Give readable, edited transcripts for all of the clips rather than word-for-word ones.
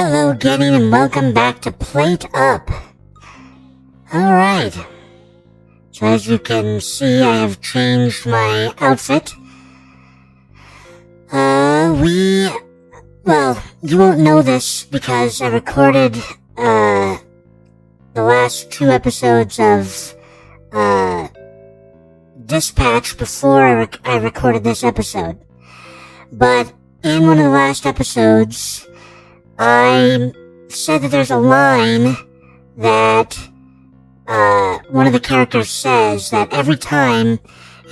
Hello again and welcome back to PlateUp. Alright, so as you can see I have changed my outfit. You won't know this because I recorded the last 2 episodes of Dispatch before I recorded this episode. But in one of the last episodes, I said that there's a line that one of the characters says that every time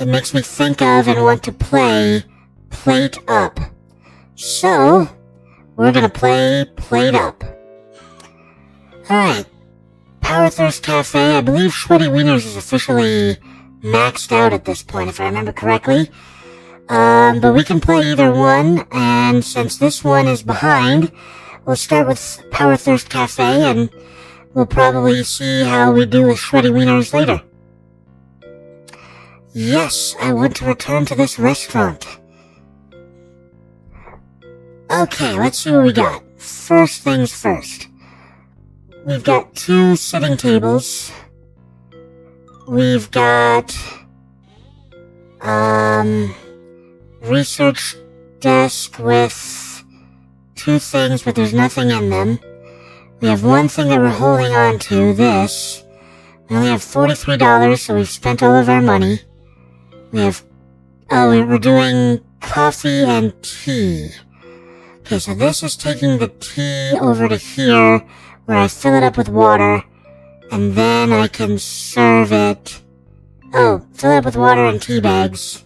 it makes me think of and want to play PlateUp. So, we're gonna play PlateUp. Alright, Power Thirst Cafe. I believe Sweaty Wieners is officially maxed out at this point, if I remember correctly. But we can play either one, and since this one is behind, we'll start with Power Thirst Cafe, and we'll probably see how we do with Sweaty Wieners later. Yes, I want to return to this restaurant. Okay, let's see what we got. First things first. We've got 2 sitting tables. We've got, research desk with 2 things, but there's nothing in them. We have 1 thing that we're holding on to, this. We only have $43, so we've spent all of our money. We have, we're doing coffee and tea. Okay, so this is taking the tea over to here, where I fill it up with water, and then I can serve it. Fill it up with water and tea bags,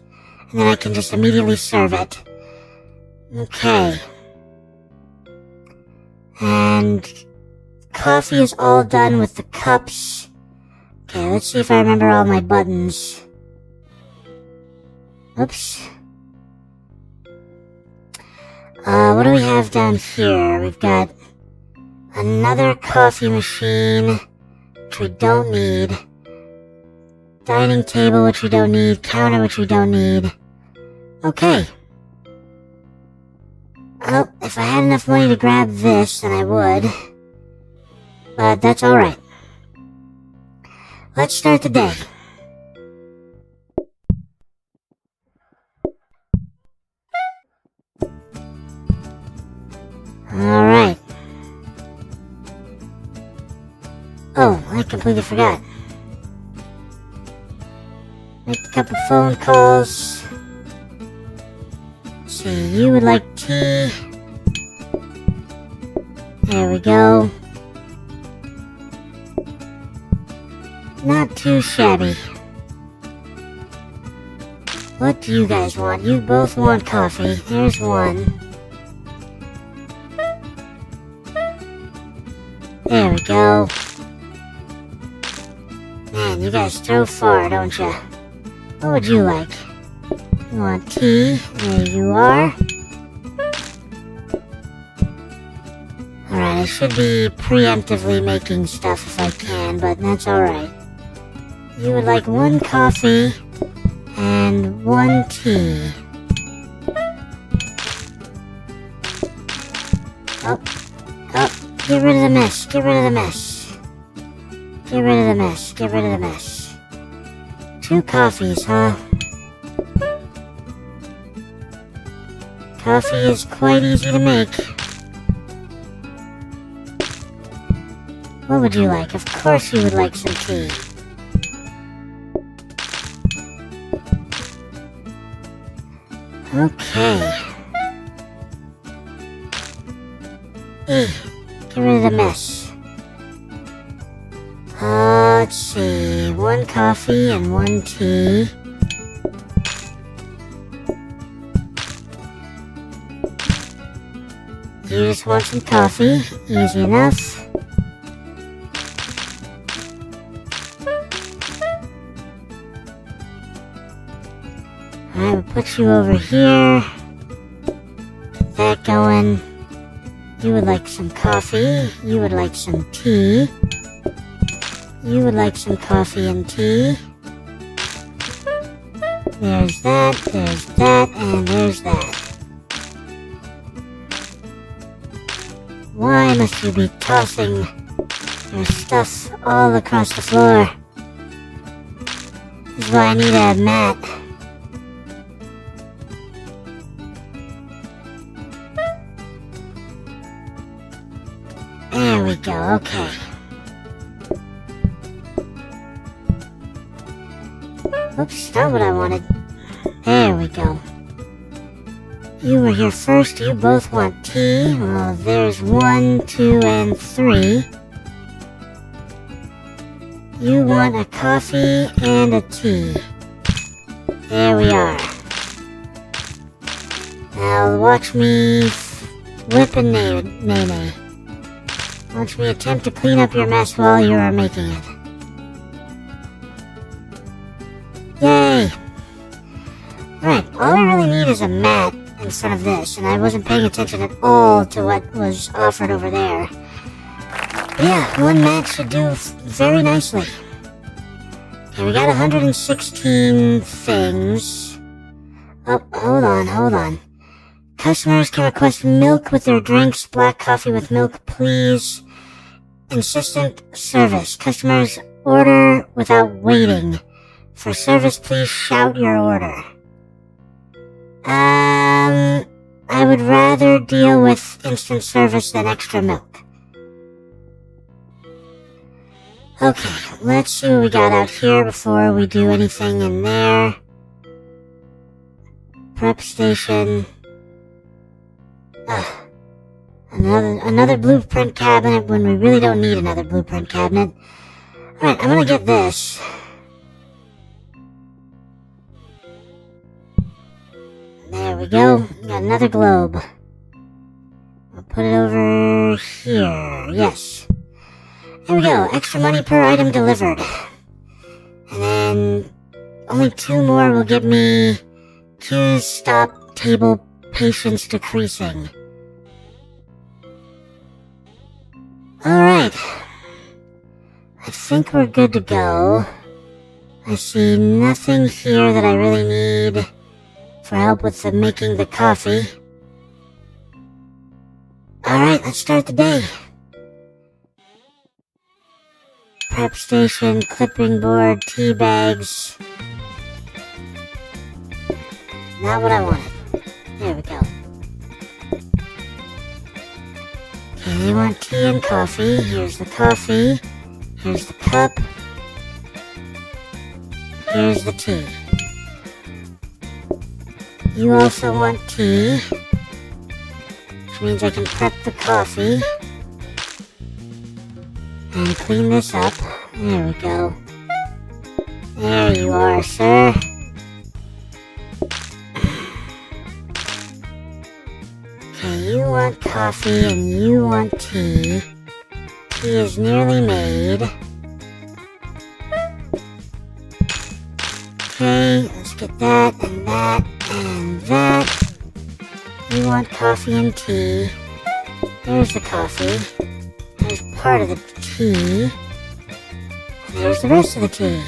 and then I can just immediately serve it. Okay. And coffee is all done with the cups. Okay, let's see if I remember all my buttons. Oops. What do we have down here? We've got another coffee machine, which we don't need. Dining table, which we don't need. Counter, which we don't need. Okay. Oh, if I had enough money to grab this, then I would. But that's alright. Let's start the day. Alright. Oh, I completely forgot. Make a couple phone calls. Let's see, you would like tea. There we go. Not too shabby. What do you guys want? You both want coffee. There's one. There we go. Man, you guys throw far, don't ya? What would you like? You want tea? There you are. Alright, I should be preemptively making stuff if I can, but that's alright. You would like 1 coffee and 1 tea. Get rid of the mess, get rid of the mess. Get rid of the mess, get rid of the mess. 2 coffees, huh? Coffee is quite easy to make. What would you like? Of course you would like some tea. Okay. Get rid of the mess. Let's see. 1 coffee and 1 tea. You just want some coffee. Easy enough. Alright, we'll put you over here. Get that going. You would like some coffee. You would like some tea. You would like some coffee and tea. There's that, and there's that. Why must you be tossing your stuff all across the floor? This is why I need a mat. There we go, okay. Oops, not what I wanted. There we go. You were here first, you both want tea. Well, there's 1, 2, and 3. You want a coffee and a tea. There we are. Now watch me whip and nay. Watch me attempt to clean up your mess while you are making it. Yay! Right, all I really need is a mat in front of this, and I wasn't paying attention at all to what was offered over there. But yeah, one mat should do very nicely. Okay, we got 116 things. Oh, hold on. Customers can request milk with their drinks, black coffee with milk, please. Insistent service. Customers order without waiting. For service, please shout your order. I would rather deal with instant service than extra milk. Okay, let's see what we got out here before we do anything in there. Prep station. Another blueprint cabinet when we really don't need another blueprint cabinet. Alright, I'm gonna get this. There we go. Got another globe. I'll put it over here. Yes. There we go. Extra money per item delivered. And then only 2 more will get me queues stop, table patience decreasing. Alright. I think we're good to go. I see nothing here that I really need for help with making the coffee. Alright, let's start the day. Prep station, clipping board, tea bags. Not what I wanted. There we go. Okay, they want tea and coffee. Here's the coffee. Here's the cup. Here's the tea. You also want tea, which means I can prep the coffee and clean this up. There we go. There you are, sir. Okay, you want coffee and you want tea. Tea is nearly made. Okay, let's get that and that and that. You want coffee and tea. There's the coffee. There's part of the tea. And there's the rest of the tea.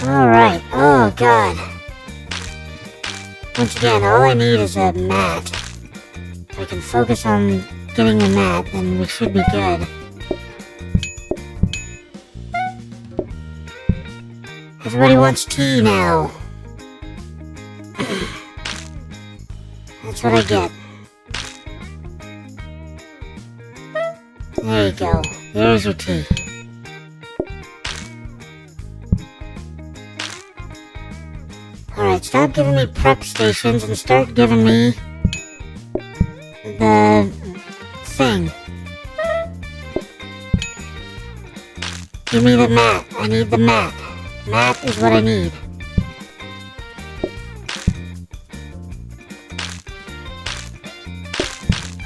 Alright, oh god. Once again, all I need is a mat. If I can focus on getting a mat, then we should be good. Everybody wants tea now. That's what I get. There you go. There's your tea. Alright, stop giving me prep stations and start giving me the thing. Give me the mat. I need the mat. Mat is what I need.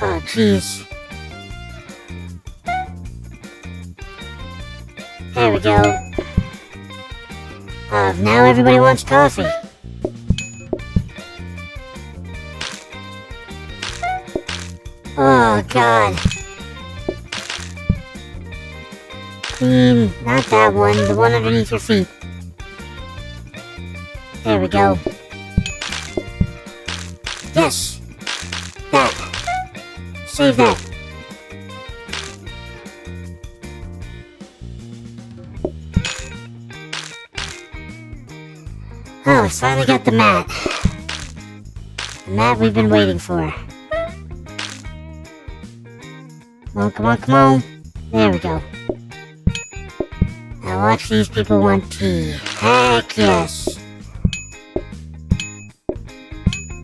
Oh, jeez. There we go. Now everybody wants coffee. Oh, God. Clean, not that one, the one underneath your feet. There we go. Yes! That. save that. Oh, I finally got the mat. The mat we've been waiting for. Come on, come on, come on. There we go. Now watch these people want tea. Heck yes.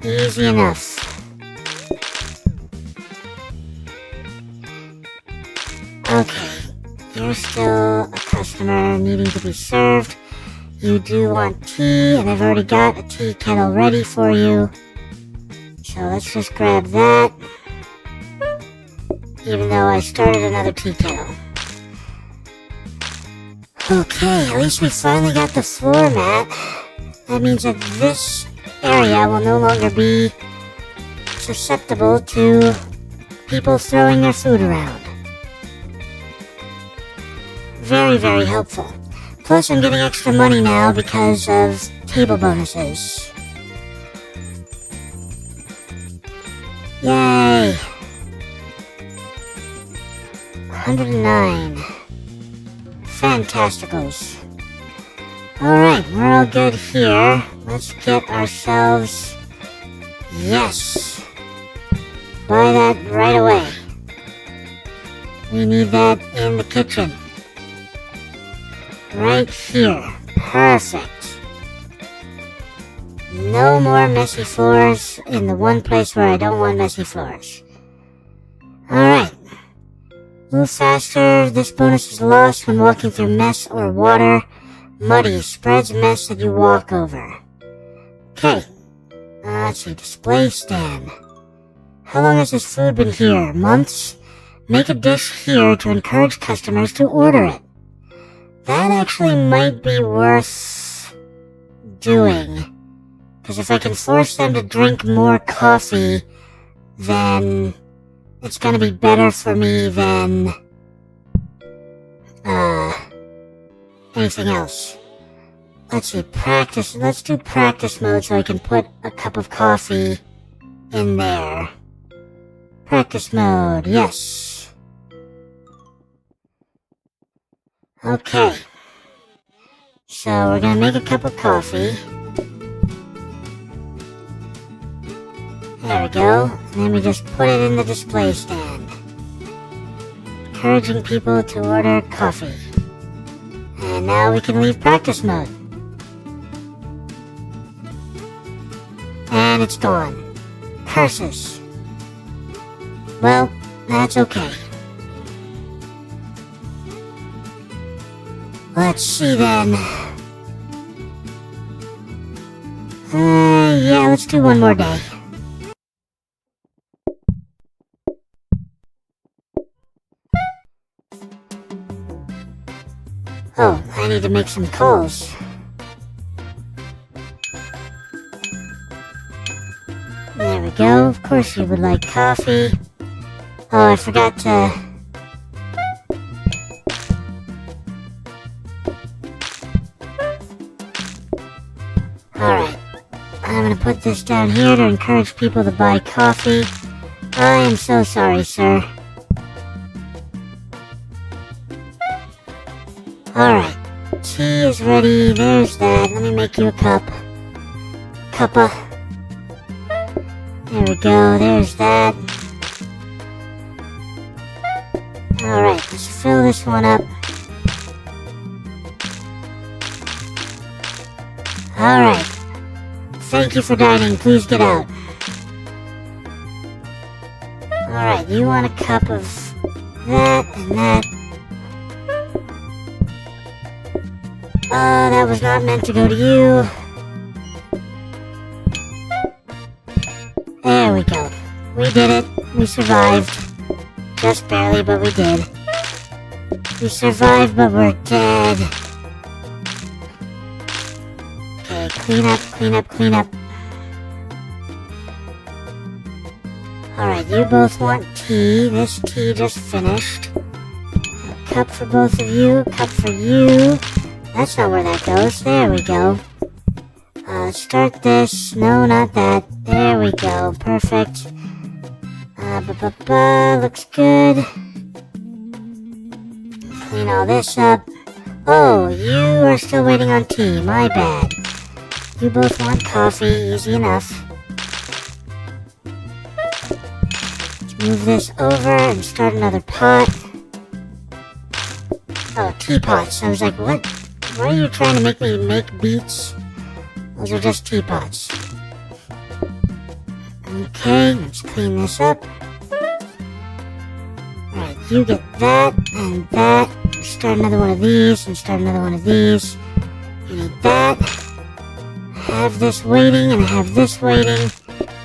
Easy enough. Okay, you're still a customer needing to be served. You do want tea, and I've already got a tea kettle ready for you. So let's just grab that. Even though I started another tea kettle. Okay, at least we finally got the floor mat. That means that this area will no longer be susceptible to people throwing their food around. Very, very helpful. Plus, I'm getting extra money now because of table bonuses. Yay! 109. Fantasticals. Alright, we're all good here. Let's get ourselves... Yes! Buy that right away. We need that in the kitchen. Right here. Perfect. No more messy floors in the one place where I don't want messy floors. Alright. Move faster. This bonus is lost when walking through mess or water. Muddy. Spreads mess that you walk over. Okay. Let's see. Display stand. How long has this food been here? Months? Make a dish here to encourage customers to order it. That actually might be worth doing. Because if I can force them to drink more coffee, then it's gonna be better for me than anything else. Let's see, practice. Let's do practice mode so I can put a cup of coffee in there. Practice mode, yes. Okay. So we're gonna make a cup of coffee. There we go. And then we just put it in the display stand. Encouraging people to order coffee. And now we can leave practice mode. And it's gone. Curses. Well, that's okay. Let's see then. Yeah, let's do one more day. Oh, I need to make some calls. There we go. Of course you would like coffee. Oh, I forgot to... Alright. I'm gonna put this down here to encourage people to buy coffee. I am so sorry, sir. Alright. Tea is ready. There's that. Let me make you a cup. Cuppa. There we go. There's that. Alright. Let's fill this one up. Alright. Thank you for dining. Please get out. Alright. You want a cup of that and that. That was not meant to go to you. There we go. We did it. We survived. Just barely, but we did. We survived, but we're dead. Okay, clean up, clean up, clean up. Alright, you both want tea. This tea just finished. A cup for both of you, cup for you. That's not where that goes. There we go. Start this. No, not that. There we go. Perfect. Looks good. Clean all this up. Oh, you are still waiting on tea. My bad. You both want coffee. Easy enough. Let's move this over and start another pot. Oh, teapots. I was like, what? Why are you trying to make me make beets? Those are just teapots. Okay, let's clean this up. Alright, you get that and that. Start another one of these and start another one of these. You need that. Have this waiting and have this waiting.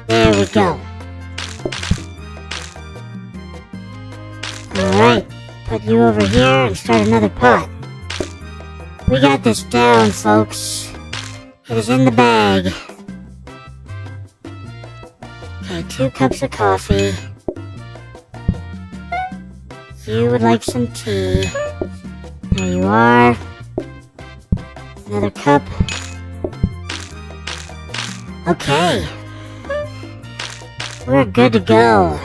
There we go. Alright, put you over here and start another pot. We got this down, folks. It is in the bag. Okay, 2 cups of coffee. You would like some tea. There you are. Another cup. Okay. We're good to go.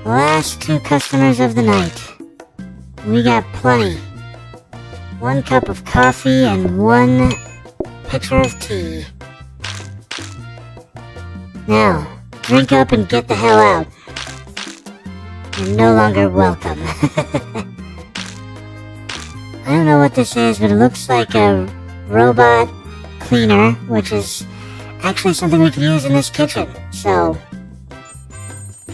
Last 2 customers of the night. We got plenty. 1 cup of coffee and 1 pitcher of tea. Now, drink up and get the hell out. You're no longer welcome. I don't know what this is, but it looks like a robot cleaner, which is actually something we could use in this kitchen. So,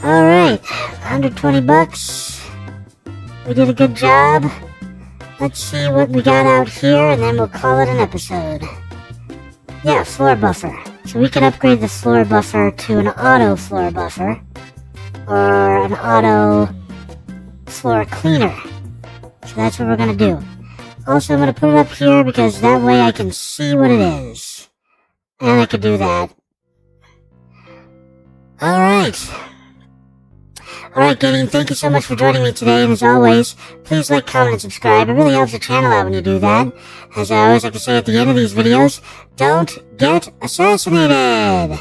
alright, 120 bucks. We did a good job. Let's see what we got out here, and then we'll call it an episode. Yeah, floor buffer. So we can upgrade the floor buffer to an auto floor buffer, or an auto floor cleaner. So that's what we're going to do. Also, I'm going to put it up here because that way I can see what it is. And I could do that. Alright. Alright, gaming, thank you so much for joining me today, and as always, please like, comment, and subscribe. It really helps the channel out when you do that. As I always like to say at the end of these videos, don't get assassinated!